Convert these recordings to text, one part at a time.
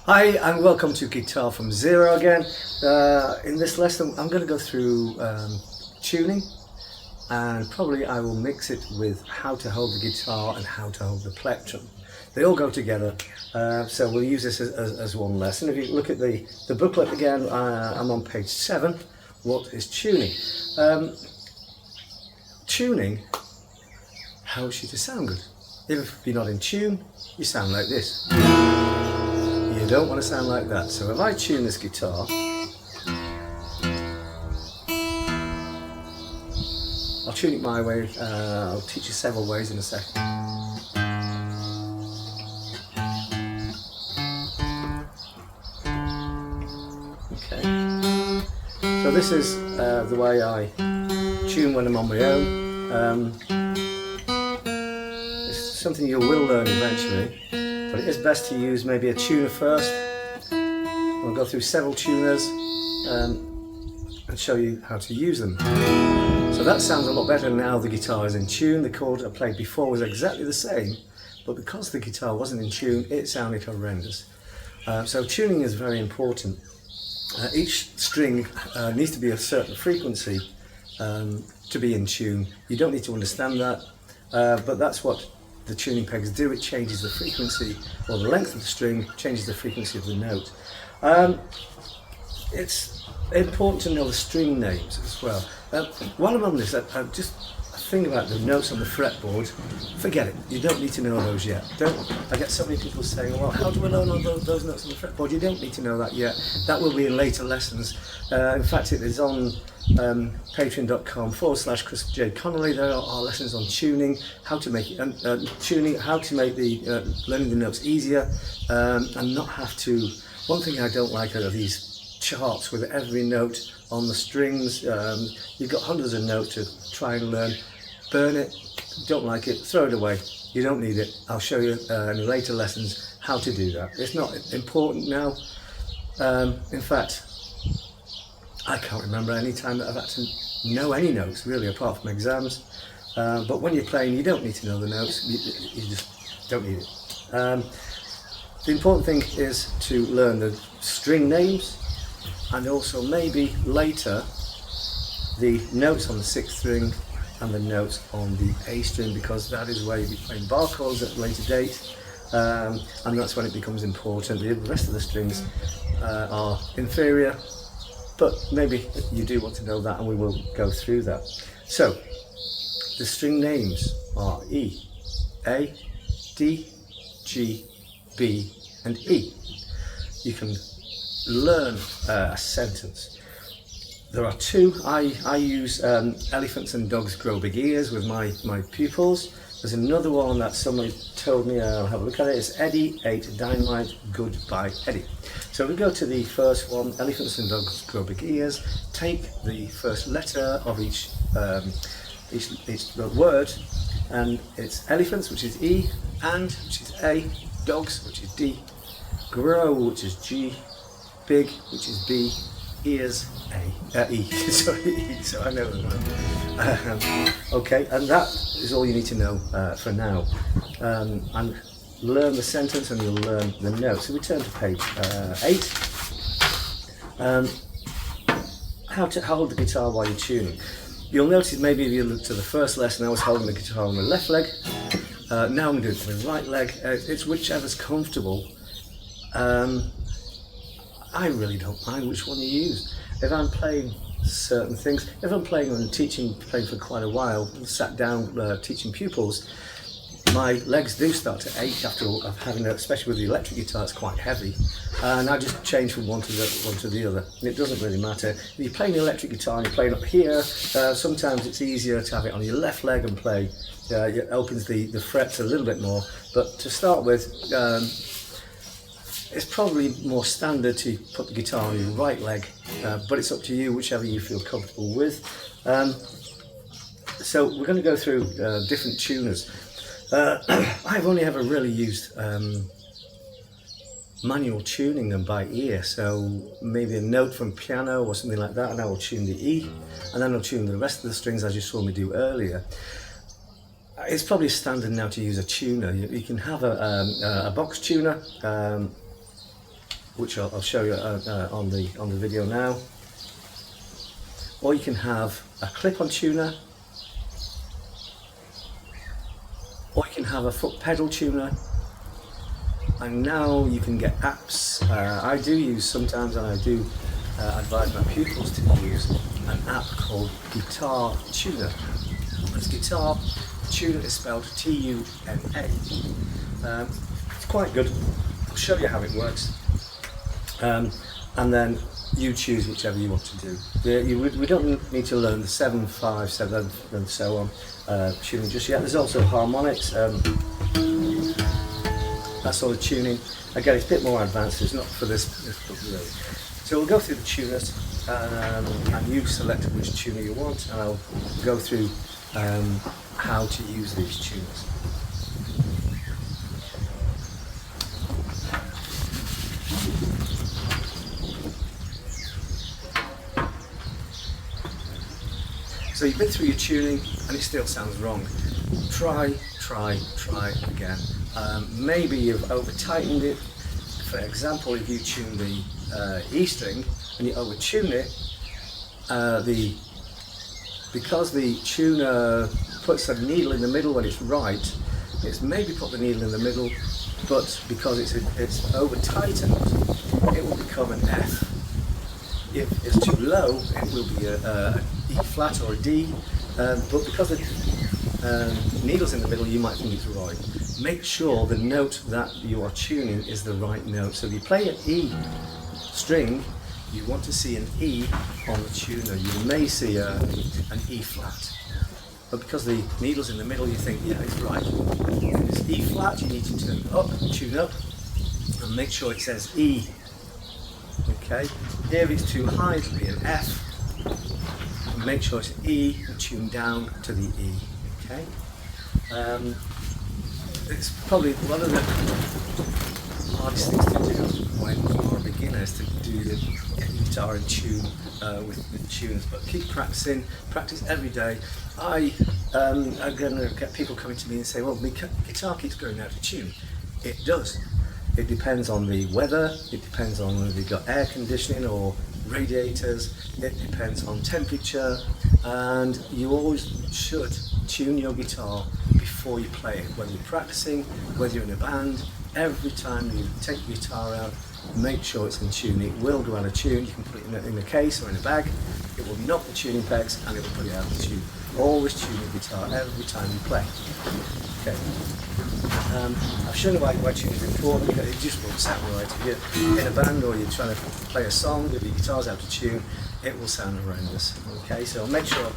Hi and welcome to Guitar from Zero again. In this lesson I'm going to go through tuning, and probably I will mix it with how to hold the guitar and how to hold the plectrum. They all go together, so we'll use this as one lesson. If you look at the booklet again, I'm on page 7. What is tuning? Tuning helps you to sound good. If you're not in tune, you sound like this. You don't want to sound like that. So if I tune this guitar, I'll tune it my way. I'll teach you several ways in a second. Okay. So this is the way I tune when I'm on my own. It's something you will learn eventually. But it is best to use maybe a tuner first. I'll go through several tuners and show you how to use them. So that sounds a lot better now the guitar is in tune. The chord I played before was exactly the same, but because the guitar wasn't in tune, it sounded horrendous. So tuning is very important. Each string needs to be a certain frequency to be in tune. You don't need to understand that, but that's what the tuning pegs do. It changes the frequency, or the length of the string changes the frequency of the note. It's important to know the string names as well. While I'm on this, I just think about the notes on the fretboard. Forget it, you don't need to know those yet. I get so many people saying, well, how do I learn all those notes on the fretboard? You don't need to know that yet. That will be in later lessons. In fact, it is on patreon.com/Chris J. Connolly. There are lessons on tuning, how to make it, tuning, how to make the learning the notes easier, and not have to. One thing I don't like are these charts with every note on the strings. You've got hundreds of notes to try and learn. Burn it, don't like it, throw it away. You don't need it. I'll show you in later lessons how to do that. It's not important now. In fact, I can't remember any time that I've had to know any notes really, apart from exams. But when you're playing, you don't need to know the notes. You just don't need it. The important thing is to learn the string names, and also maybe later the notes on the 6th string and the notes on the A string, because that is where you'll be playing bar chords at a later date, and that's when it becomes important. The rest of the strings are inferior, but maybe you do want to know that, and we will go through that. So the string names are E, A, D, G, B and E. You can learn a sentence. There are two. I use Elephants and Dogs Grow Big Ears with my pupils. There's another one that somebody told me, I'll have a look at it. It's Eddie ate dynamite, goodbye Eddie. So we go to the first one, Elephants and Dogs Grow Big Ears. Take the first letter of each word, and it's elephants, which is E, and, which is A, dogs, which is D, grow, which is G, big, which is B, ears, E. Sorry, E, so I know that. Okay, and that is all you need to know for now. And learn the sentence and you'll learn the notes. So we turn to page 8. How to hold the guitar while you're tuning. You'll notice maybe if you look to the first lesson, I was holding the guitar on my left leg. Now I'm doing it with my right leg. It's whichever's comfortable. I really don't mind which one you use. If I'm playing certain things, if I'm playing and playing for quite a while, sat down teaching pupils, my legs do start to ache after having, especially with the electric guitar, it's quite heavy, and I just change from one to the other. And it doesn't really matter. If you're playing the electric guitar and you're playing up here, sometimes it's easier to have it on your left leg and play. It opens the frets a little bit more. But to start with, it's probably more standard to put the guitar on your right leg, but it's up to you, whichever you feel comfortable with. So we're going to go through different tuners. I've only ever really used manual tuning them by ear, so maybe a note from piano or something like that, and I will tune the E, and then I'll tune the rest of the strings as you saw me do earlier. It's probably standard now to use a tuner. You can have a box tuner. which I'll show you on the video now. Or you can have a clip-on tuner, or you can have a foot pedal tuner, and now you can get apps. I do use sometimes, and I do advise my pupils to use an app called Guitar Tuner. It's Guitar Tuner is spelled T-U-N-A. It's quite good. I'll show you how it works, and then you choose whichever you want to do. We don't need to learn the 7, 5, 7 and so on tuning just yet. There's also harmonics, that sort of tuning. Again, it's a bit more advanced, it's not for this book really. So we'll go through the tuners, and you select which tuner you want, and I'll go through how to use these tuners. So you've been through your tuning and it still sounds wrong. Try again. Maybe you've over tightened it. For example, if you tune the E string and you over tune it, because the tuner puts a needle in the middle when it's right, it's maybe put the needle in the middle, but because it's over tightened, it will become an F. If it's too low, it will be a E flat or a D, but because the needle's in the middle, you might think it's right. Make sure the note that you are tuning is the right note. So if you play an E string, you want to see an E on the tuner. You may see an E flat, but because the needle's in the middle, you think, yeah, it's right. If it's E flat, you need to tune up, and make sure it says E. Okay, if it's too high, it'll be an F. And make sure it's E and tune down to the E. Okay, it's probably one of the hardest things to do when you're a beginner is to get your guitar in tune with tuners. But keep practicing, practice every day. I'm going to get people coming to me and say, well, my guitar keeps going out of tune. It does. It depends on the weather, it depends on whether you've got air conditioning or radiators, it depends on temperature, and you always should tune your guitar before you play it. Whether you're practicing, whether you're in a band, every time you take your guitar out, make sure it's in tune. It will go out of tune. You can put it in a case or in a bag, it will knock the tuning pegs and it will put it out of tune. Always tune your guitar every time you play. Okay. I've shown you why tuning is important, because it just won't sound right. If you're in a band or you're trying to play a song, if your guitar's out of tune, it will sound horrendous. Okay, so make sure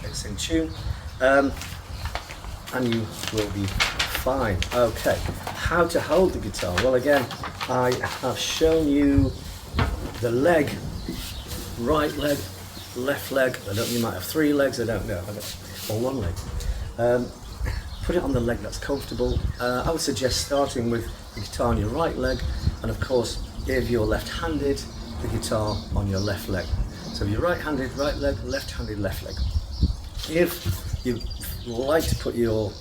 it's in tune, and you will be fine. Okay, how to hold the guitar? Well, again, I have shown you the leg, right leg, left leg. You might have 3 legs, I don't know, or 1 leg. Put it on the leg that's comfortable. I would suggest starting with the guitar on your right leg, and of course, if you're left-handed, the guitar on your left leg. So if you're right-handed, right leg, left-handed, left leg. If you like to put your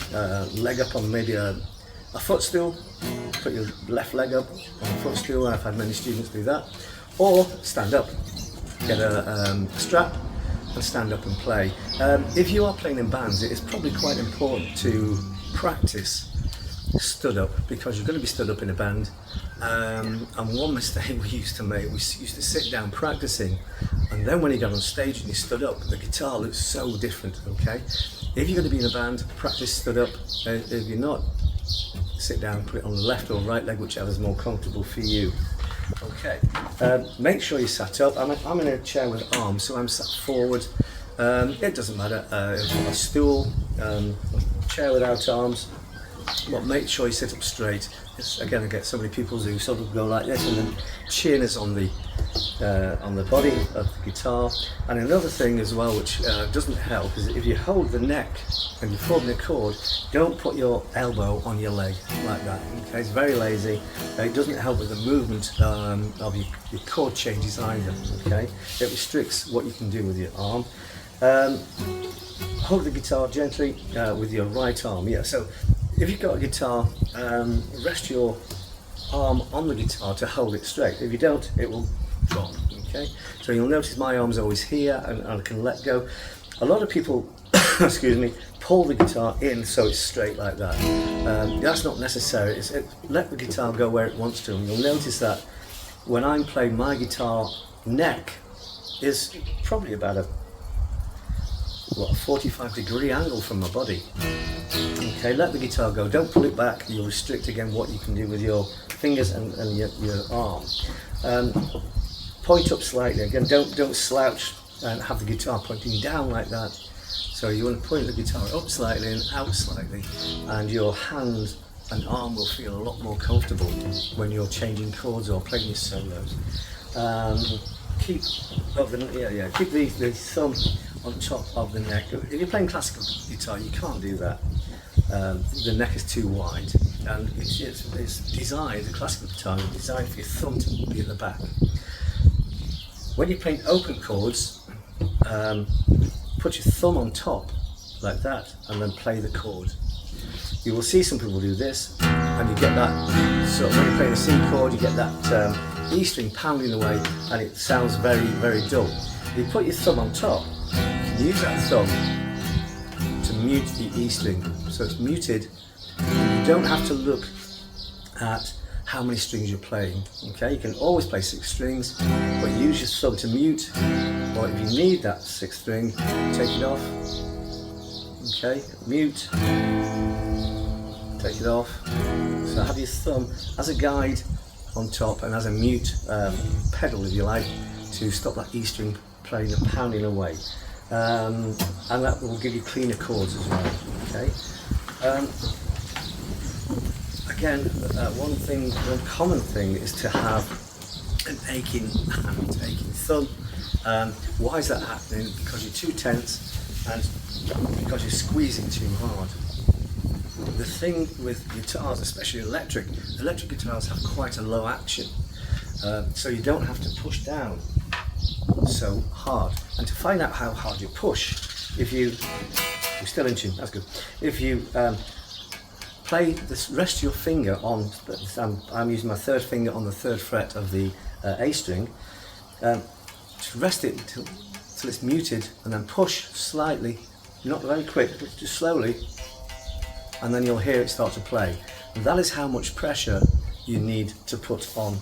leg up on maybe a footstool, put your left leg up on a footstool. I've had many students do that. Or stand up, get a strap and stand up and play. If you are playing in bands, it is probably quite important to practice stood up, because you're going to be stood up in a band. And one mistake we used to make, we used to sit down practicing, and then when you got on stage and you stood up, the guitar looks so different. Okay, if you're going to be in a band, practice stood up. If you're not, sit down, put it on the left or right leg, whichever is more comfortable for you. Okay, make sure you sat up. I'm in a chair with arms, so I'm sat forward. It doesn't matter, a stool, chair without arms, but make sure you sit up straight. Again, I get so many people who sort of go like this, and then chin is on the body of the guitar. And another thing as well, which doesn't help, is if you hold the neck and you're forming a chord, don't put your elbow on your leg like that. Okay, it's very lazy. It doesn't help with the movement of your chord changes either. Okay, it restricts what you can do with your arm. Hold the guitar gently with your right arm. Yeah, so if you've got a guitar, rest your arm on the guitar to hold it straight. If you don't, it will drop. Okay, so you'll notice my arm's always here, and I can let go. A lot of people, excuse me, pull the guitar in so it's straight like that. That's not necessary. Let the guitar go where it wants to, and you'll notice that when I'm playing, my guitar neck is probably about a 45-degree angle from my body. Okay, let the guitar go. Don't pull it back. You'll restrict again what you can do with your fingers and your arm. Point up slightly. Again, don't slouch and have the guitar pointing down like that. So you want to point the guitar up slightly and out slightly, and your hand and arm will feel a lot more comfortable when you're changing chords or playing your solos. Keep the thumb on top of the neck. If you're playing classical guitar, you can't do that. The neck is too wide, and it's designed, the classical guitar is designed for your thumb to be at the back. When you're playing open chords, put your thumb on top like that and then play the chord. You will see some people do this, and you get that, so when you're playing a C chord, you get that E string pounding away, and it sounds very, very dull. You put your thumb on top, use that thumb to mute the E string, so it's muted. You don't have to look at how many strings you're playing. Okay, you can always play 6 strings, but use your thumb to mute, or if you need that 6th string, take it off. Okay, mute, take it off. So have your thumb as a guide on top and as a mute pedal, if you like, to stop that E string playing and pounding away. And that will give you cleaner chords as well. Okay. Again, one common thing is to have an aching hand, aching thumb. Why is that happening? Because you're too tense and because you're squeezing too hard. The thing with guitars, especially electric guitars, have quite a low action, so you don't have to push down so hard. And to find out how hard you push, you're still in tune, that's good. If you play this, rest your finger on, I'm using my 3rd finger on the 3rd fret of the A string, just rest it until it's muted, and then push slightly, not very quick, but just slowly, and then you'll hear it start to play. And that is how much pressure you need to put on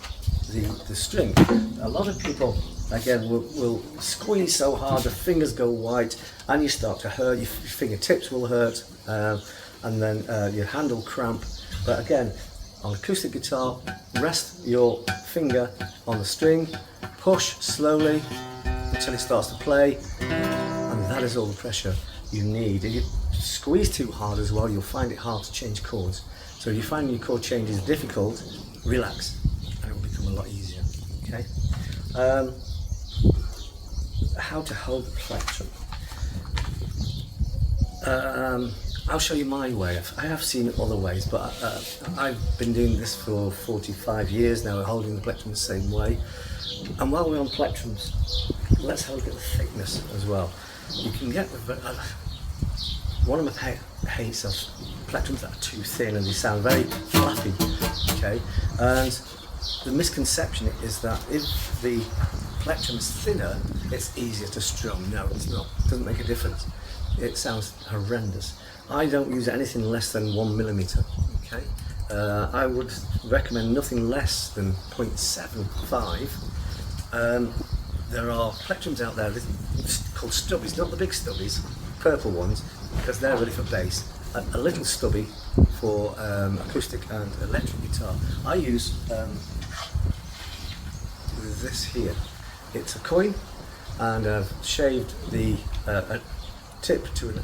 the string. A lot of people, again, will squeeze so hard, the fingers go white, and you start to hurt, your fingertips will hurt, and then your hand will cramp. But again, on acoustic guitar, rest your finger on the string, push slowly until it starts to play, and that is all the pressure you need. If you squeeze too hard as well, you'll find it hard to change chords. So if you find your chord changes difficult, relax, and it will become a lot easier. Okay. How to hold the plectrum. I'll show you my way. I have seen other ways, but I've been doing this for 45 years now, holding the plectrum the same way. And while we're on plectrums, let's have a look at the thickness as well. You can get one of my hates of plectrums that are too thin and they sound very flappy. Okay, and the misconception is that if the plectrum is thinner, it's easier to strum. No, it's not. It doesn't make a difference. It sounds horrendous. I don't use anything less than 1 millimeter. Okay, I would recommend nothing less than 0.75. There are plectrums out there called stubbies, not the big stubbies, purple ones, because they're really for bass. A little stubby for acoustic and electric guitar. I use this here. It's a coin, and I've shaved the tip to an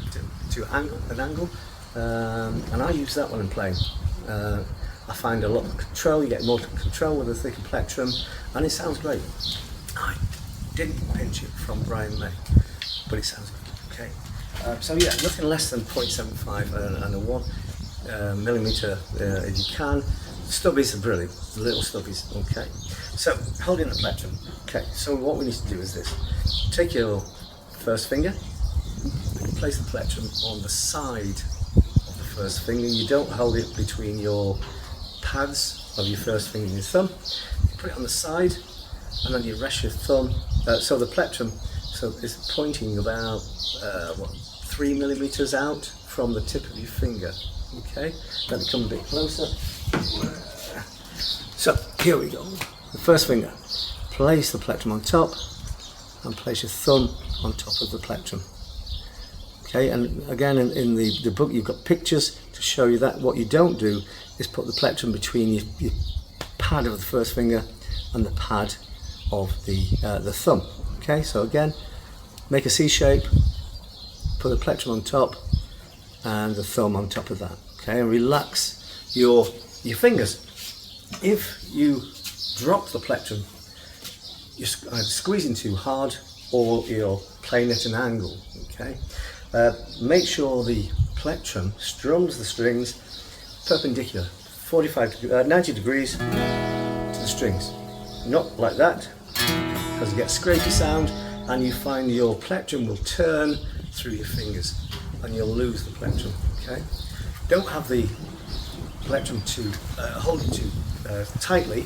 angle, and I use that when I'm playing. I find a lot of control. You get more control with a thicker plectrum, and it sounds great. I didn't pinch it from Brian May, but it sounds good. Okay. So yeah, nothing less than 0.75 and a 1 millimeter if you can. Stubbies are brilliant, little stubbies. Okay. So holding the plectrum. Okay. So what we need to do is this: take your first finger, and place the plectrum on the side of the first finger. You don't hold it between your pads of your first finger and your thumb. You put it on the side, and then you rest your thumb. So the plectrum is pointing about 3 millimeters out from the tip of your finger. Okay, let me come a bit closer. So here we go. The first finger. Place the plectrum on top, and place your thumb on top of the plectrum. Okay, and again in the book you've got pictures to show you that. What you don't do is put the plectrum between your pad of the first finger and the pad of the thumb. Okay, so again, make a C shape, put the plectrum on top and the thumb on top of that. Okay, and relax your fingers. If you drop the plectrum, you're either squeezing too hard or you're playing at an angle. Okay, make sure the plectrum strums the strings perpendicular, 90 degrees to the strings. Not like that, because you get scrapey sound and you find your plectrum will turn through your fingers and you'll lose the plectrum. Okay, don't have the plectrum hold it too tightly,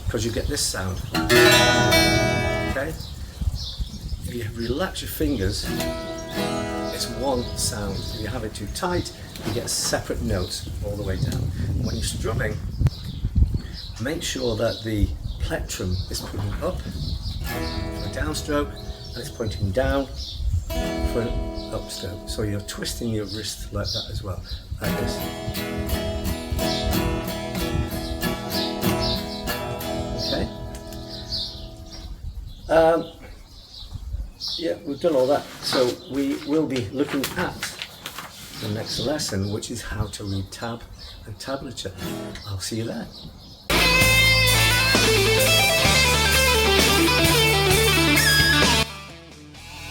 because you get this sound. Okay, if you relax your fingers, it's one sound. If you have it too tight, you get separate notes all the way down. When you're strumming, make sure that the plectrum is pointing up for a downstroke and it's pointing down for an upstroke. So you're twisting your wrist like that as well, like this. Okay. Yeah, we've done all that. So we will be looking at the next lesson, which is how to read tab and tablature. I'll see you there.